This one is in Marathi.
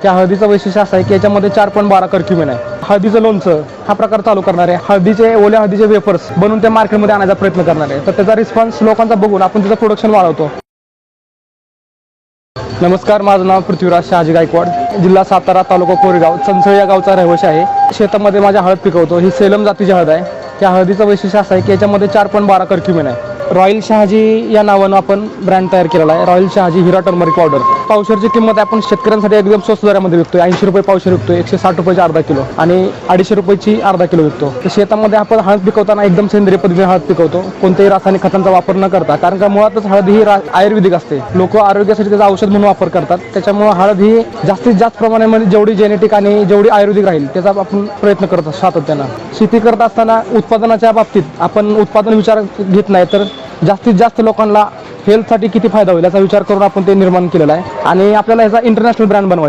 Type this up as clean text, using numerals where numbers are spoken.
त्या हळदीचं वैशिष्ट्य असं आहे की याच्यामध्ये 4.12 कर्क्युमिन आहे. हळदीचं लोणचं हा प्रकार चालू करणार आहे. ओल्या हळदीचे वेपर्स बनवून ते मार्केटमध्ये आणायचा प्रयत्न करणार आहे. तर त्याचा रिस्पॉन्स लोकांचा बघून आपण त्याचं प्रोडक्शन वाढवतो. नमस्कार, माझं नाव पृथ्वीराज शहाजी गायकवाड, जिल्हा सातारा, तालुका कोरेगाव, चंचळ या गावचा रहिवासी आहे. शेतामध्ये माझ्या हळद पिकवतो. ही सेलम जातीची हळद आहे. त्या हळदीचं वैशिष्ट्य असं आहे की याच्यामध्ये 4.12 कर्क्युमिन आहे. रॉयल शहाजी या नावानं आपण ब्रँड तयार केलेला आहे. रॉयल शहाजी हिरा टर्मरिक पावडर. पावशेरची किंमत आपण शेतकऱ्यांसाठी एकदम स्वस्त दरामध्ये विकतोय. 80 रुपये पावशेर विकतोय, 160 रुपयाची अर्धा किलो आणि 250 रुपयाची अर्धा किलो विकतो. तर शेतामध्ये आपण हळद पिकवताना एकदम सेंद्रिय पद्धतीने हळद पिकवतो, कोणत्याही रासायनिक खतांचा वापर न करता. कारण का मुळातच हळद ही आयुर्वेदिक असते. लोक आरोग्यासाठी त्याचा औषध म्हणून वापर करतात. त्याच्यामुळे हळद ही जास्तीत जास्त प्रमाणामध्ये जेवढी जेनेटिक आणि जेवढी आयुर्वेदिक राहील त्याचा आपण प्रयत्न करत सातत्यानं. शेती करत असताना उत्पादनाच्या बाबतीत आपण उत्पादन विचार घेत नाही, तर जास्तीत जास्त लोकांना हेल्थसाठी किती फायदा होईल याचा विचार करून आपण ते निर्माण केलेला आहे. आणि आपल्याला याचा इंटरनॅशनल ब्रँड बनवायचा.